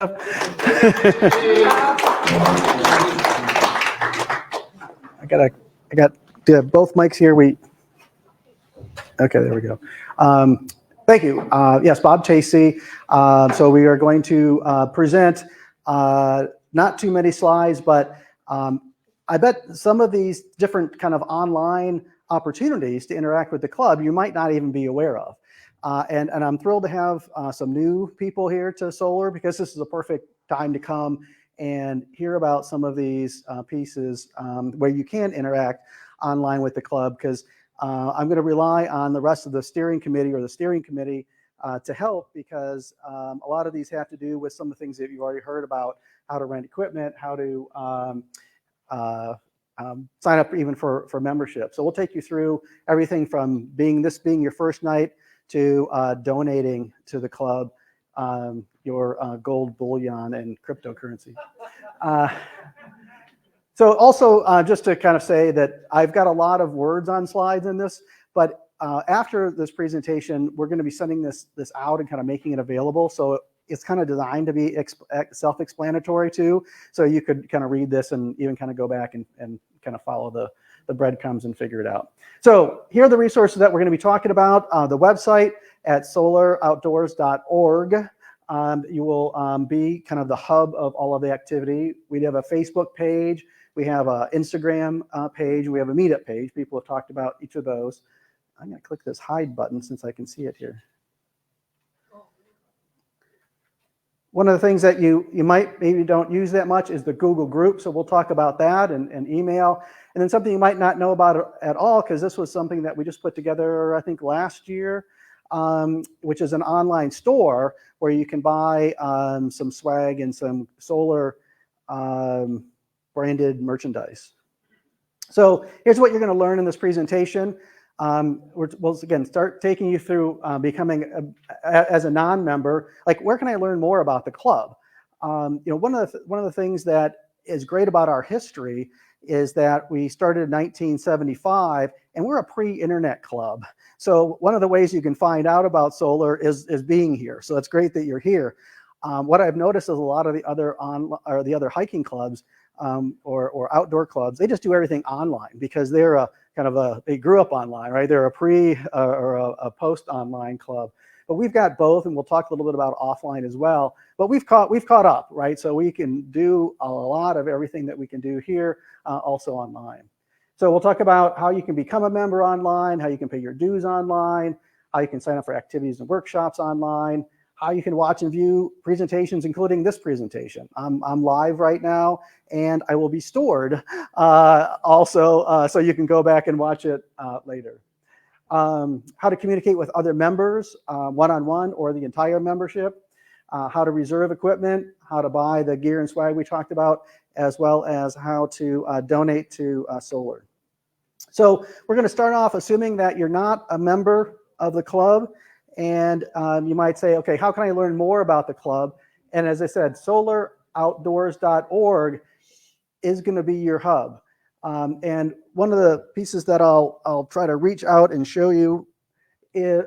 I got both mics here. Okay, there we go. Thank you. Yes, Bob Tacy. So we are going to present not too many slides, but I bet some of these different kind of online opportunities to interact with the club you might not even be aware of. And I'm thrilled to have some new people here to Solar, because this is a perfect time to come and hear about some of these pieces where you can interact online with the club, because I'm going to rely on the rest of the steering committee to help, because a lot of these have to do with some of the things that you've already heard about: how to rent equipment, how to sign up even for membership. So we'll take you through everything from being your first night to donating to the club your gold bullion and cryptocurrency. So also, just to kind of say that I've got a lot of words on slides in this, but after this presentation, we're going to be sending this out and kind of making it available. So it's kind of designed to be self-explanatory too. So you could kind of read this and even kind of go back and kind of follow the breadcrumbs and figure it out. So here are the resources that we're going to be talking about. The website at solaroutdoors.org. You will be kind of the hub of all of the activity. We have a Facebook page. We have an Instagram page. We have a meetup page. People have talked about each of those. I'm going to click this hide button since I can see it here. One of the things that you might maybe don't use that much is the Google group. So we'll talk about that and email. And then something you might not know about at all, because this was something that we just put together, I think, last year, which is an online store where you can buy some swag and some solar branded merchandise. So here's what you're going to learn in this presentation. We'll again start taking you through becoming as a non-member. Like, where can I learn more about the club? One of the things that is great about our history is that we started in 1975, and we're a pre-internet club. So one of the ways you can find out about solar is being here. So it's great that you're here. What I've noticed is a lot of the other hiking clubs or outdoor clubs, they just do everything online, because they're they grew up online, right? They're a pre or a post online club. But we've got both, and we'll talk a little bit about offline as well. But we've caught up, right? So we can do a lot of everything that we can do here also online. So we'll talk about how you can become a member online, how you can pay your dues online, how you can sign up for activities and workshops online, how you can watch and view presentations, including this presentation. I'm live right now, and I will be stored also, so you can go back and watch it later. How to communicate with other members, one-on-one or the entire membership, how to reserve equipment, how to buy the gear and swag we talked about, as well as how to donate to Solar. So we're going to start off assuming that you're not a member of the club, and you might say, okay, how can I learn more about the club? And as I said, solaroutdoors.org is going to be your hub. And one of the pieces that I'll try to reach out and show you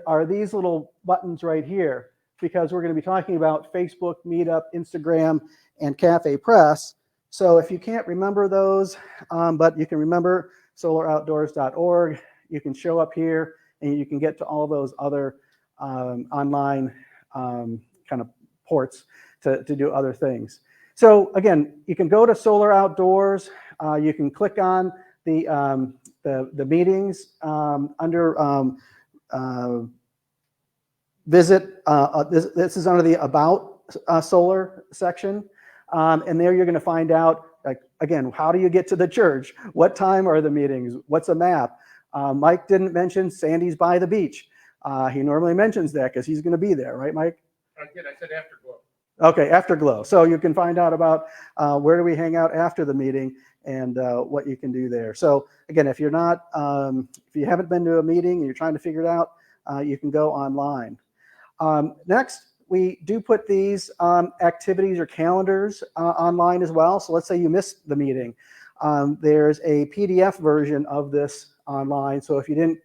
are these little buttons right here, because we're going to be talking about Facebook, Meetup, Instagram, and Cafe Press. So if you can't remember those, but you can remember solaroutdoors.org, you can show up here and you can get to all those other online kind of ports to do other things. So again, you can go to Solar Outdoors. You can click on the meetings under visit. This is under the About Solar section, and there you're going to find out, like, again, how do you get to the church? What time are the meetings? What's a map? Mike didn't mention Sandy's by the beach. He normally mentions that because he's going to be there, right, Mike? I did. I said Afterglow. Okay, Afterglow. So you can find out about where do we hang out after the meeting and what you can do there. So again, if you're not, if you haven't been to a meeting and you're trying to figure it out, you can go online. Next, we do put these activities or calendars online as well. So let's say you missed the meeting. There's a PDF version of this online. So if you didn't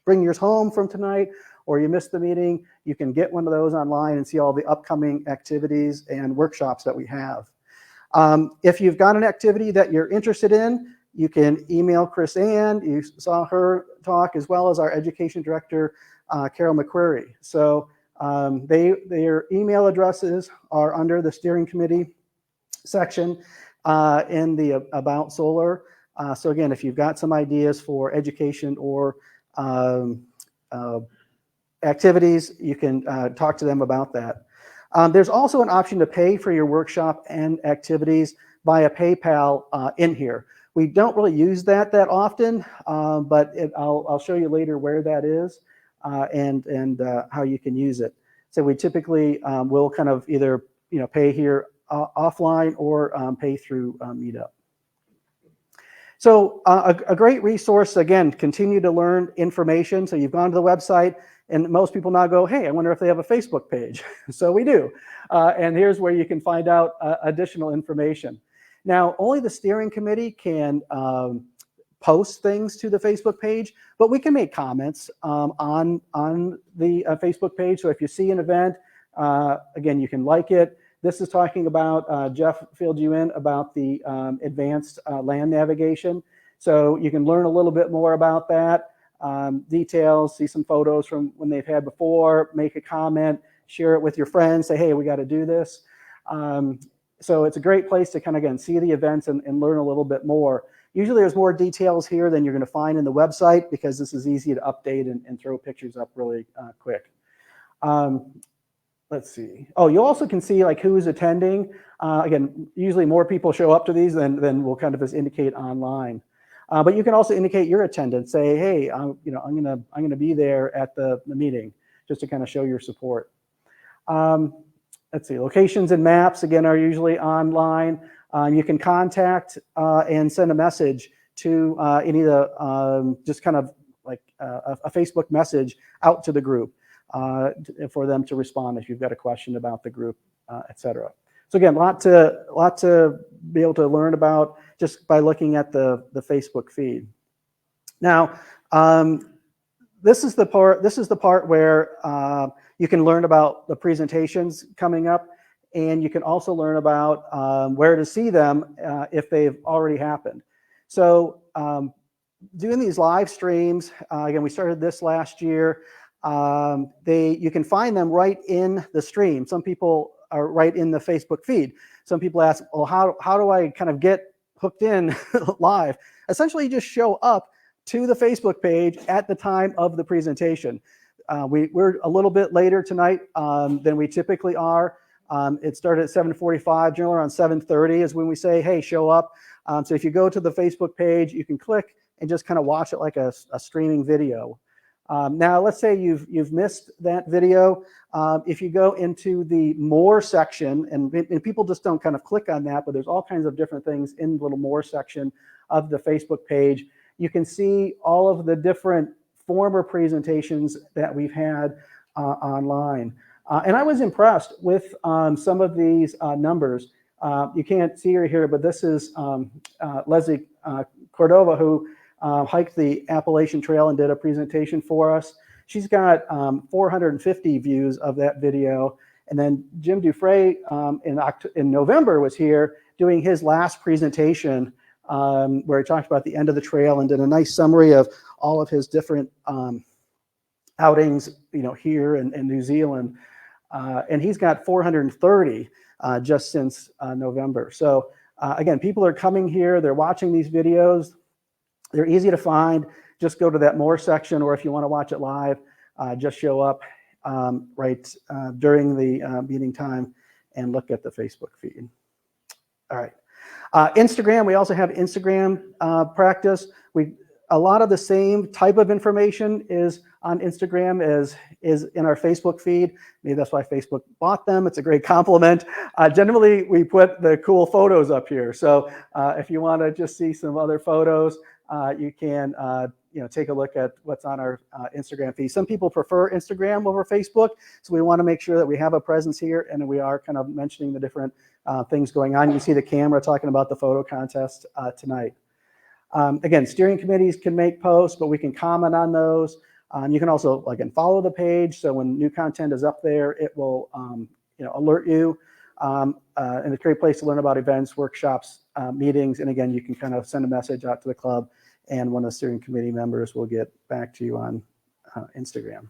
bring yours home from tonight, or you missed the meeting, you can get one of those online and see all the upcoming activities and workshops that we have. If you've got an activity that you're interested in, you can email Chris Ann. You saw her talk, as well as our education director, Carol McQuarrie. So their email addresses are under the steering committee section in the About Solar. So again, if you've got some ideas for education or activities, you can talk to them about that. There's also an option to pay for your workshop and activities via PayPal in here. We don't really use that often, but I'll show you later where that is and how you can use it. So we typically will kind of either pay here offline or pay through Meetup. So a great resource, again, continue to learn information. So you've gone to the website, and most people now go, hey, I wonder if they have a Facebook page. So we do. And here's where you can find out additional information. Now, only the steering committee can post things to the Facebook page, but we can make comments on the Facebook page. So if you see an event, again, you can like it. This is talking about, Jeff filled you in about the advanced land navigation. So you can learn a little bit more about that, details, see some photos from when they've had before, make a comment, share it with your friends, say, hey, we got to do this. So it's a great place to kind of, again, see the events and learn a little bit more. Usually there's more details here than you're going to find in the website, because this is easy to update and throw pictures up really quick. Let's see. Oh, you also can see like who's attending. Again, usually more people show up to these than will kind of just indicate online. But you can also indicate your attendance. Say, hey, I'm gonna be there at the meeting, just to kind of show your support. Let's see. Locations and maps again are usually online. You can contact and send a message to any of the just kind of like a Facebook message out to the group. For them to respond if you've got a question about the group, etc. So again, lot to be able to learn about just by looking at the Facebook feed. Now, this is the part where you can learn about the presentations coming up, and you can also learn about where to see them if they've already happened. So doing these live streams, again, we started this last year. You can find them right in the stream. Some people are right in the Facebook feed. Some people ask, well, how do I kind of get hooked in live? Essentially, you just show up to the Facebook page at the time of the presentation. We're a little bit later tonight than we typically are. It started at 7:45. Generally around 7:30 is when we say, hey, show up. So if you go to the Facebook page, you can click and just kind of watch it like a streaming video. Now, let's say you've missed that video. If you go into the More section, and people just don't kind of click on that, but there's all kinds of different things in the little More section of the Facebook page. You can see all of the different former presentations that we've had online. And I was impressed with some of these numbers. You can't see her here, but this is Leslie Cordova, who hiked the Appalachian Trail and did a presentation for us. She's got 450 views of that video. And then Jim Dufresne in November was here doing his last presentation where he talked about the end of the trail and did a nice summary of all of his different outings, here in New Zealand. And he's got 430 just since November. So again, people are coming here, they're watching these videos. They're easy to find. Just go to that More section, or if you want to watch it live, just show up right during the meeting time and look at the Facebook feed. All right. Instagram, we also have Instagram practice. A lot of the same type of information is on Instagram as is in our Facebook feed. Maybe that's why Facebook bought them. It's a great compliment. Generally, we put the cool photos up here. So if you want to just see some other photos, you can take a look at what's on our Instagram feed. Some people prefer Instagram over Facebook, so we want to make sure that we have a presence here and we are kind of mentioning the different things going on. You can see the camera talking about the photo contest tonight. Again, steering committees can make posts, but we can comment on those. You can also, again, follow the page. So when new content is up there, it will alert you. And it's a great place to learn about events, workshops, meetings. And again, you can kind of send a message out to the club, and one of the steering committee members will get back to you on Instagram.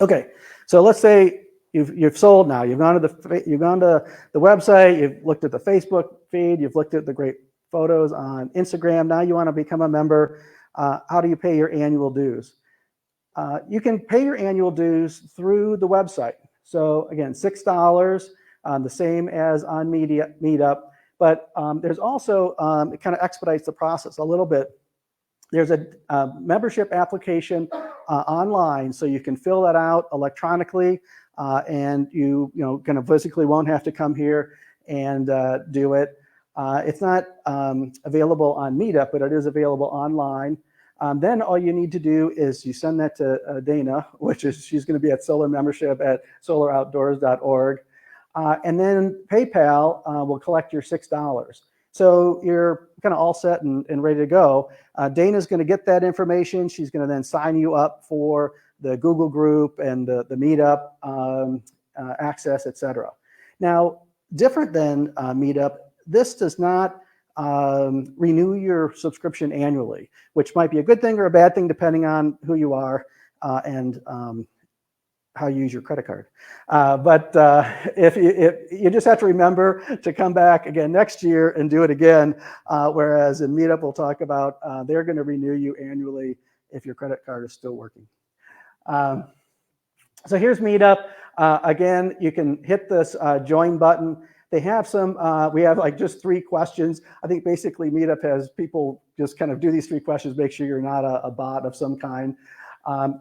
Okay, so let's say you've sold now. You've gone to the website. You've looked at the Facebook feed. You've looked at the great photos on Instagram. Now you want to become a member. How do you pay your annual dues? You can pay your annual dues through the website. So again, $6, the same as on Meetup. But there's also, it kind of expedites the process a little bit. There's a membership application online, so you can fill that out electronically, and you kind of physically won't have to come here and do it. It's not available on Meetup, but it is available online. Then all you need to do is you send that to Dana, she's going to be at Solar Membership at solaroutdoors.org. And then PayPal will collect your $6. So you're kind of all set and ready to go. Dana's going to get that information. She's going to then sign you up for the Google group and the Meetup access, etc. Now, different than Meetup, this does not renew your subscription annually, which might be a good thing or a bad thing depending on who you are and how you use your credit card. But if you just have to remember to come back again next year and do it again, whereas in Meetup we'll talk about they're going to renew you annually if your credit card is still working. So here's Meetup. Again, you can hit this join button. They have we have like just 3 questions. I think basically Meetup has people just kind of do these 3 questions, make sure you're not a bot of some kind.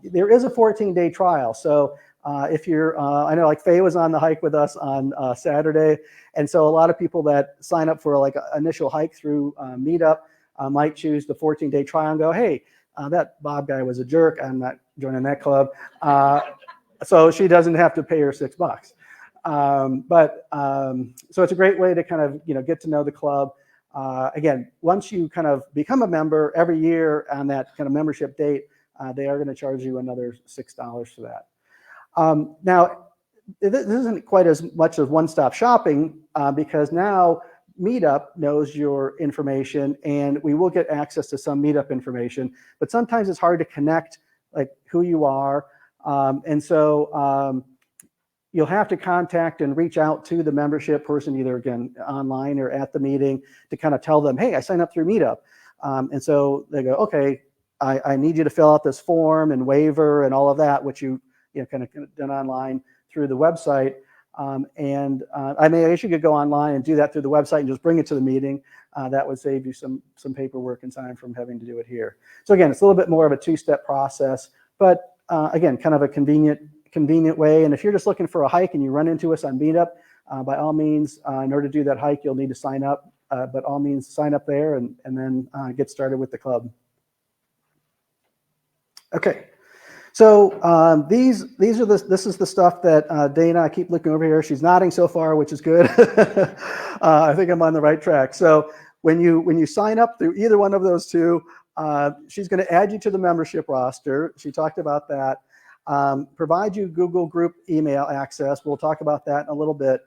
There is a 14-day trial. So if you're, I know like Faye was on the hike with us on Saturday. And so a lot of people that sign up for like an initial hike through Meetup might choose the 14-day trial and go, hey, that Bob guy was a jerk. I'm not joining that club. So she doesn't have to pay her $6. So it's a great way to kind of, get to know the club. Again, once you kind of become a member every year on that kind of membership date, they are going to charge you another $6 for that. Now, this isn't quite as much as one-stop shopping because now Meetup knows your information, and we will get access to some Meetup information, but sometimes it's hard to connect like who you are. And so you'll have to contact and reach out to the membership person, either again online or at the meeting, to kind of tell them, hey, I signed up through Meetup. And so they go, okay, I need you to fill out this form and waiver and all of that, which you kind of done online through the website. I guess you could go online and do that through the website and just bring it to the meeting. That would save you some paperwork and time from having to do it here. So again, it's a little bit more of a 2-step process, but again, kind of a convenient way. And if you're just looking for a hike and you run into us on Meetup, by all means, in order to do that hike, you'll need to sign up. But all means, sign up there and then get started with the club. Okay, so this is the stuff that Dana, I keep looking over here. She's nodding so far, which is good. I think I'm on the right track. So when you sign up through either one of those 2, she's going to add you to the membership roster. She talked about that. Provide you Google Group email access. We'll talk about that in a little bit.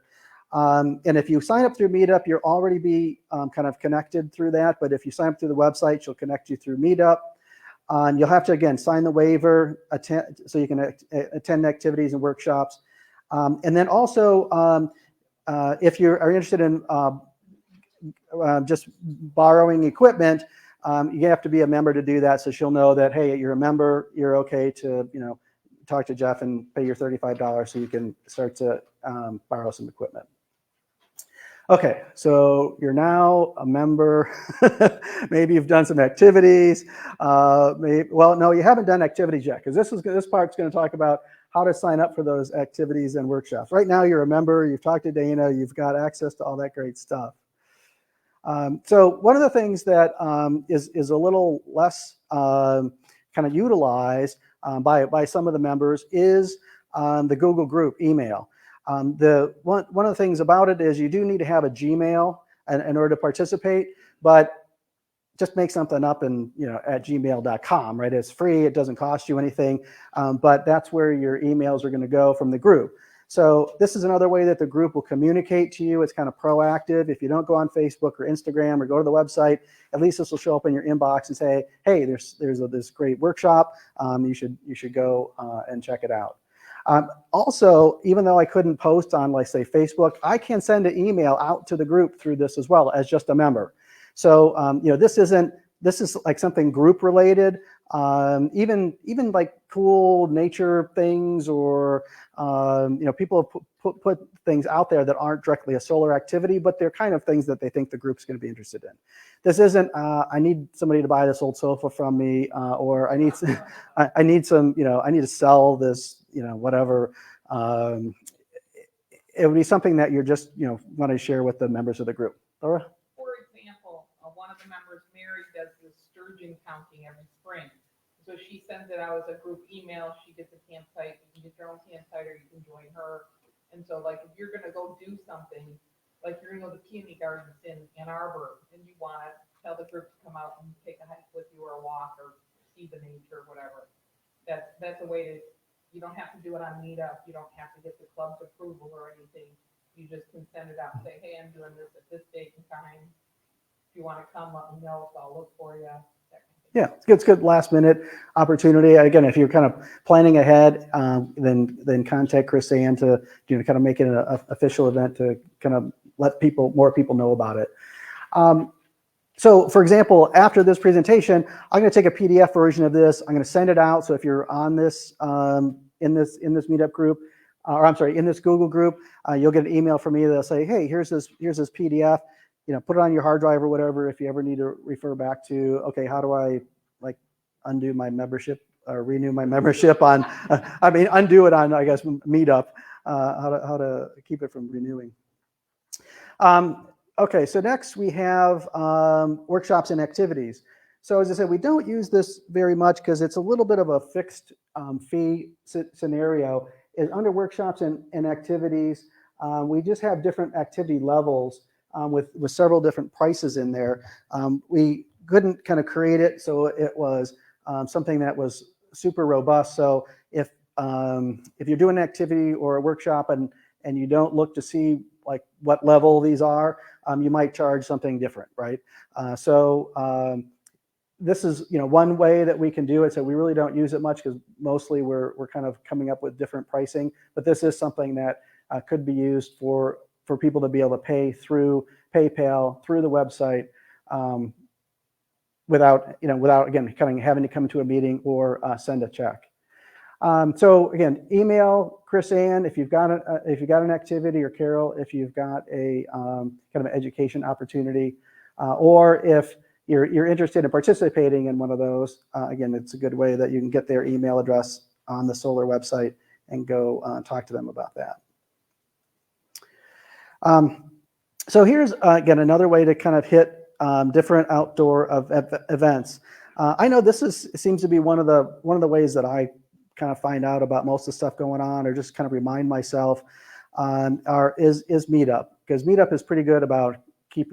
And if you sign up through Meetup, you'll already be kind of connected through that. But if you sign up through the website, she'll connect you through Meetup. You'll have to, again, sign the waiver so you can attend activities and workshops. And then also, if you are interested in just borrowing equipment, you have to be a member to do that. So she'll know that, hey, you're a member, you're okay to, talk to Jeff and pay your $35 so you can start to borrow some equipment. Okay, so you're now a member. Maybe you've done some activities. Well, no, you haven't done activities yet, because this part's going to talk about how to sign up for those activities and workshops. Right now, you're a member. You've talked to Dana. You've got access to all that great stuff. So one of the things that is a little less kind of utilized by some of the members is the Google Group email. One of the things about it is you do need to have a Gmail in order to participate, but just make something up and at gmail.com, right? It's free, it doesn't cost you anything, but that's where your emails are going to go from the group. So this is another way that the group will communicate to you. It's kind of proactive. If you don't go on Facebook or Instagram or go to the website, at least this will show up in your inbox and say, hey, there's this great workshop. You should go and check it out. Also, even though I couldn't post on, like, say, Facebook, I can send an email out to the group through this as well as just a member. So this is like something group related. Even like cool nature things, or people have put things out there that aren't directly a solar activity, but they're kind of things that they think the group's going to be interested in. This isn't I need somebody to buy this old sofa from me, or I need I need to sell this whatever. It would be something that you're just want to share with the members of the group. Laura? For example, one of the members, Mary, does this sturgeon counting every spring. So she sends it out as a group email. She gets a campsite. You can get your own campsite, or you can join her. And so, like, if you're going to go do something, like you're going to go to the Peony Gardens in Ann Arbor, and you want to tell the group to come out and take a hike with you, or a walk, or see the nature, or whatever. That's a way to. You don't have to do it on Meetup. You don't have to get the club's approval or anything. You just can send it out and say, hey, I'm doing this at this date and time. If you want to come, let me know, so I'll look for you. Yeah, it's good last minute opportunity. Again, if you're kind of planning ahead, then contact Chris Ann to kind of make it an official event to kind of let more people know about it. So, for example, after this presentation, I'm going to take a PDF version of this. I'm going to send it out. So if you're on this in this Meetup group, or I'm sorry, in this Google group, you'll get an email from me that'll say, hey, here's this PDF. Put it on your hard drive or whatever. If you ever need to refer back to, okay, how do I undo my membership or renew my membership on? Undo it on, I guess, Meetup. How to keep it from renewing. Okay, so next we have workshops and activities. So as I said, we don't use this very much because it's a little bit of a fixed fee scenario. Under workshops and activities, we just have different activity levels with several different prices in there. We couldn't kind of create it so it was something that was super robust. So if you're doing an activity or a workshop and you don't look to see like what level these are, you might charge something different, right? This is one way that we can do it. So we really don't use it much because mostly we're kind of coming up with different pricing. But this is something that could be used for people to be able to pay through PayPal, through the website, without again having to come to a meeting or send a check. So again, email Chris Ann if you've got an activity, or Carol if you've got a kind of an education opportunity, or if you're interested in participating in one of those. Again, it's a good way that you can get their email address on the Solar website and go talk to them about that. So here's again another way to kind of hit different outdoor events. I know this seems to be one of the ways that I kind of find out about most of the stuff going on, or just kind of remind myself, is Meetup, because Meetup is pretty good about keep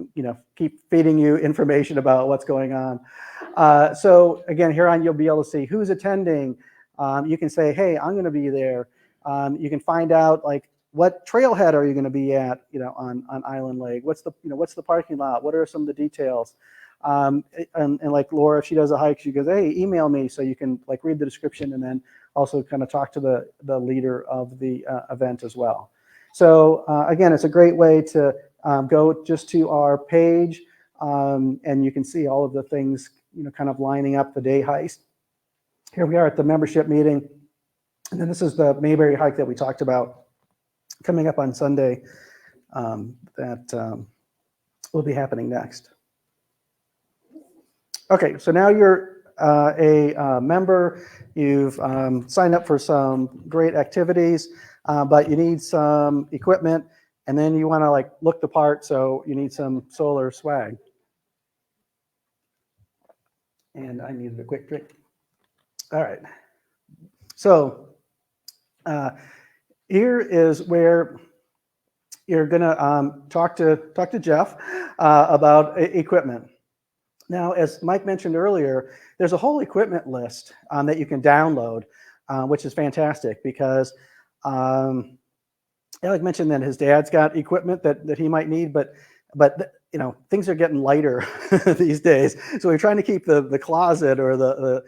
feeding you information about what's going on. So again, here on you'll be able to see who's attending. You can say, hey, I'm going to be there. You can find out like what trailhead are you going to be at, on Island Lake? What's the parking lot? What are some of the details? And like Laura, if she does a hike, she goes, hey, email me, so you can like read the description and then also kind of talk to the leader of the event as well. So again, it's a great way to go just to our page, and you can see all of the things, kind of lining up the day hikes. Here we are at the membership meeting, and then this is the Mayberry hike that we talked about coming up on Sunday, that will be happening next. Okay, so now you're a member. You've signed up for some great activities, but you need some equipment, and then you want to like look the part, so you need some solar swag. And I needed a quick drink. All right. So here is where you're gonna talk to Jeff about equipment. Now, as Mike mentioned earlier, there's a whole equipment list that you can download, which is fantastic because Alec mentioned that his dad's got equipment that he might need, but things are getting lighter these days. So we're trying to keep the closet or the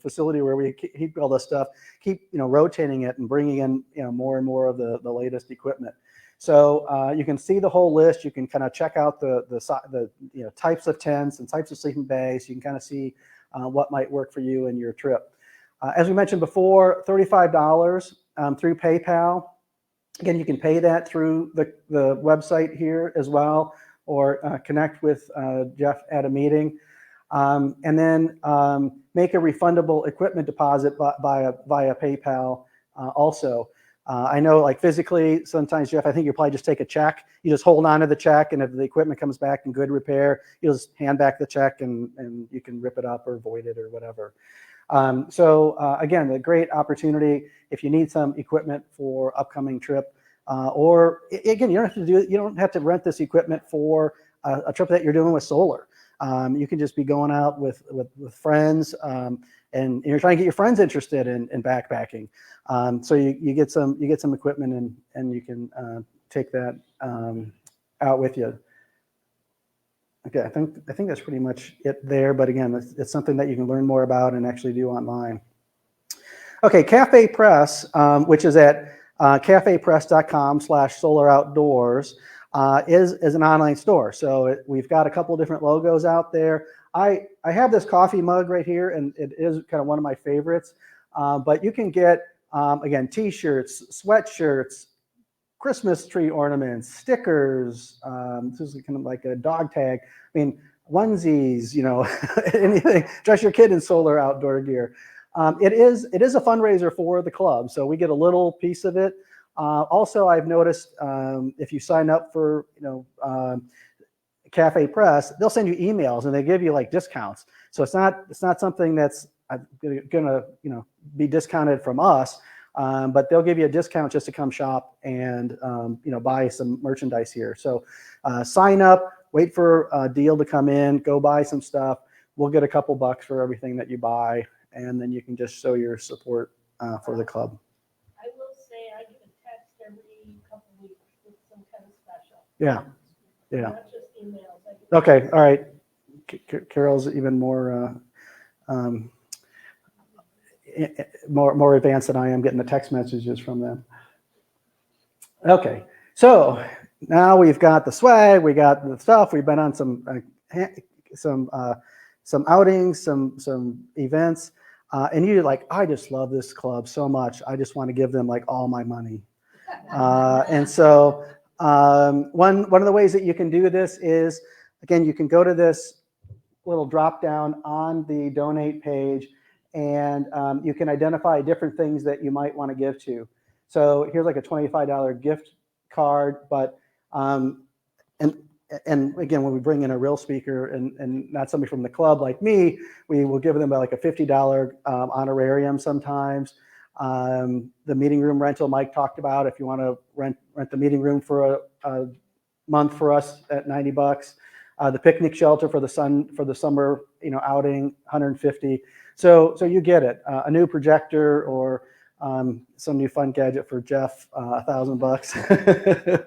facility where we keep all this stuff, keep rotating it and bringing in more and more of the latest equipment. So you can see the whole list. You can kind of check out the types of tents and types of sleeping bags. You can kind of see what might work for you and your trip. As we mentioned before, $35 through PayPal. Again, you can pay that through the website here as well, or connect with Jeff at a meeting. And then make a refundable equipment deposit via PayPal also. I know, like physically, sometimes, Jeff, I think you probably just take a check. You just hold on to the check, and if the equipment comes back in good repair, you just hand back the check, and you can rip it up or void it or whatever. Again, a great opportunity if you need some equipment for upcoming trip, or again, you don't have to rent this equipment for a trip that you're doing with solar. You can just be going out with friends, and you're trying to get your friends interested in backpacking. So you get some equipment, and you can take that out with you. Okay, I think that's pretty much it there. But again, it's something that you can learn more about and actually do online. Okay, Cafe Press, which is at cafepress.com/solaroutdoors, is an online store. So we've got a couple different logos out there. I have this coffee mug right here, and it is kind of one of my favorites. But you can get, again, T-shirts, sweatshirts, Christmas tree ornaments, stickers. This is kind of like a dog tag. I mean, onesies, anything. Dress your kid in solar outdoor gear. It is a fundraiser for the club, so we get a little piece of it. Also, I've noticed if you sign up for Cafe Press, they'll send you emails and they give you like discounts. So it's not something that's gonna be discounted from us. But they'll give you a discount just to come shop and buy some merchandise here. So sign up, wait for a deal to come in, go buy some stuff. We'll get a couple bucks for everything that you buy, and then you can just show your support for the club. I will say I get a text every couple weeks with some kind of special. Yeah. Not just emails. Okay. All right. Carol's even more advanced than I am, getting the text messages from them. Okay, so now we've got the swag, we got the stuff. We've been on some outings, some events, and you're like, I just love this club so much. I just want to give them like all my money. And so one of the ways that you can do this is, again, you can go to this little drop down on the donate page, and you can identify different things that you might want to give to. So here's like a $25 gift card, but and again, when we bring in a real speaker and not somebody from the club like me, we will give them like a $50 honorarium sometimes. The meeting room rental Mike talked about, if you want to rent the meeting room for a month for us at $90. The picnic shelter for the summer outing, $150. So you get it. A new projector or some new fun gadget for Jeff, $1,000.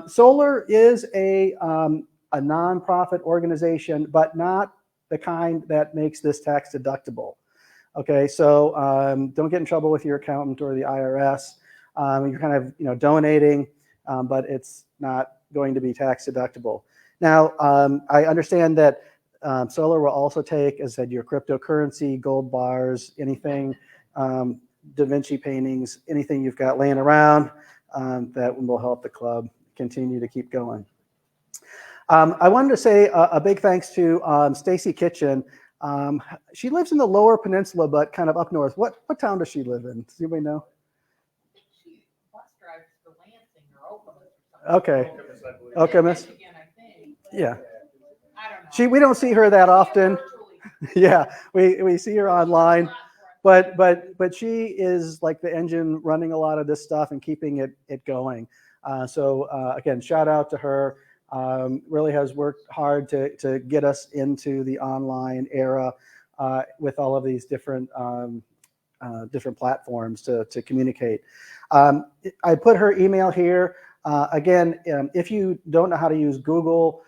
Solar is a nonprofit organization, but not the kind that makes this tax deductible. Okay, so don't get in trouble with your accountant or the IRS. You're kind of donating, but it's not going to be tax deductible. Now, I understand that solar will also take, as I said, your cryptocurrency, gold bars, anything, Da Vinci paintings, anything you've got laying around that will help the club continue to keep going. I wanted to say a big thanks to Stacy Kitchen. She lives in the Lower Peninsula, but kind of up north. What town does she live in? Does anybody know? I think she bus drives to Lansing or Oklahoma or something. Okay, Miss. Michigan, I think. Yeah. I don't know. We don't see her that often. Yeah, we see her online, but she is like the engine running a lot of this stuff and keeping it going. So again, shout out to her. really has worked hard to get us into the online era with all of these different platforms to communicate. I put her email here. Again, if you don't know how to use Google,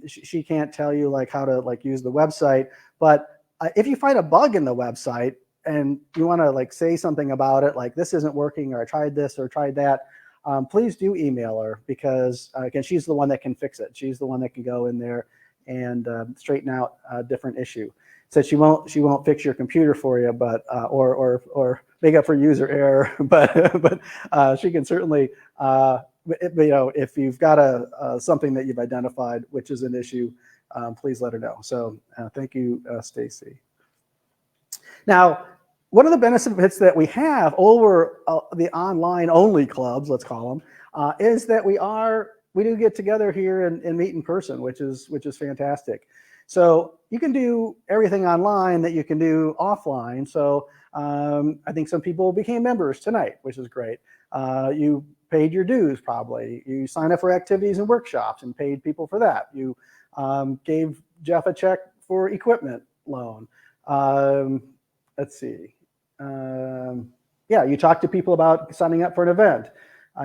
she can't tell you like how to like use the website. But if you find a bug in the website and you want to like say something about it, like this isn't working, or I tried this or tried that, please do email her, because again, she's the one that can fix it. She's the one that can go in there and straighten out a different issue. So she won't fix your computer for you, but or make up for user error, but she can certainly, if you've got something that you've identified which is an issue, please let her know. So thank you, Stacy. Now, one of the benefits that we have over the online only clubs, let's call them, is that we do get together here and meet in person, which is fantastic. So you can do everything online that you can do offline. So I think some people became members tonight, which is great. You paid your dues probably. You signed up for activities and workshops and paid people for that. You gave Jeff a check for equipment loan. Let's see. Yeah, you talked to people about signing up for an event.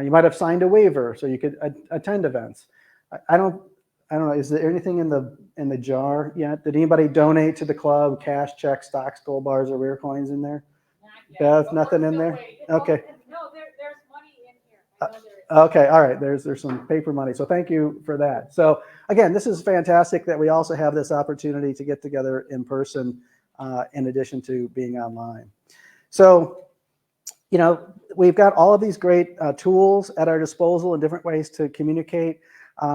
You might have signed a waiver so you could attend events. I don't know. Is there anything in the jar yet? Did anybody donate to the club? Cash, checks, stocks, gold bars, or rare coins in there? Bev, nothing in there. Okay. No, there's money in here. I know there is. Okay. All right. There's some paper money. So thank you for that. So again, this is fantastic that we also have this opportunity to get together in person, in addition to being online. So, we've got all of these great tools at our disposal and different ways to communicate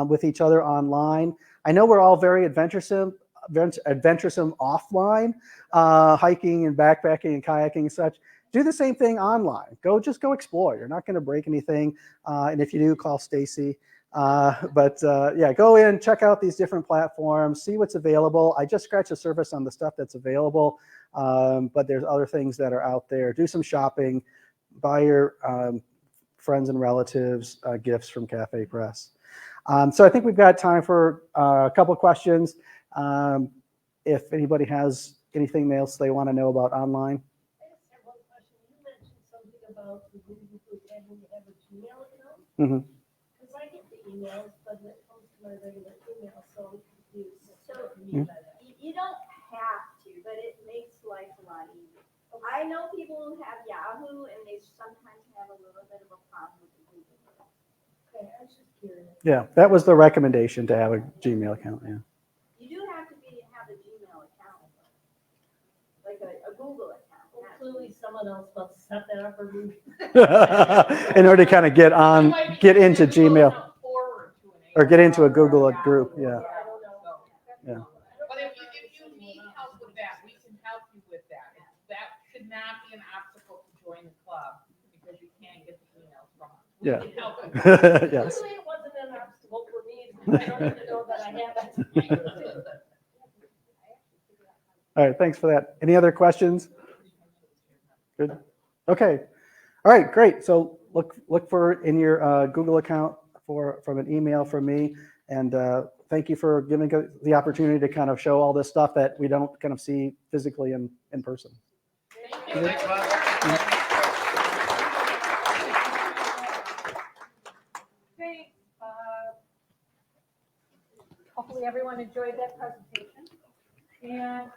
with each other online. I know we're all very adventuresome offline, hiking and backpacking and kayaking and such. Do the same thing online. Just go explore. You're not going to break anything. And if you do, call Stacy. Yeah, go in, check out these different platforms, see what's available. I just scratched the surface on the stuff that's available, but there's other things that are out there. Do some shopping, buy your friends and relatives gifts from Cafe Press. So I think we've got time for a couple of questions. If anybody has anything else they want to know about online. I just have one question. You mentioned something about the Google Group having to have a Gmail account. Mm-hmm. Because I get the emails, but when it comes to my regular email, so I'm confused. So Mhm. you don't have to, but it makes life a lot easier. I know people who have Yahoo and they sometimes have a little bit of a problem with the Google Group. Okay, I was just curious. Yeah, that was the recommendation, to have a Gmail account. Yeah. You do have to have a Gmail account, like a Google account. Well, clearly someone else must set that up for me. In order to kind of get into Gmail or get into a Google group. Yeah. I don't know. Yeah. But if you need help with that, we can help you with that. That should not be an obstacle to join the club, because you can't get the emails from us. We Yeah. can help you. Yes. Clearly it wasn't an obstacle for me. I don't need to know that I have it. All right. Thanks for that. Any other questions? Good. Okay. All right. Great. So look for in your Google account from an email from me, and thank you for giving the opportunity to kind of show all this stuff that we don't kind of see physically in person. Thank you. Okay, hopefully everyone enjoyed that presentation. And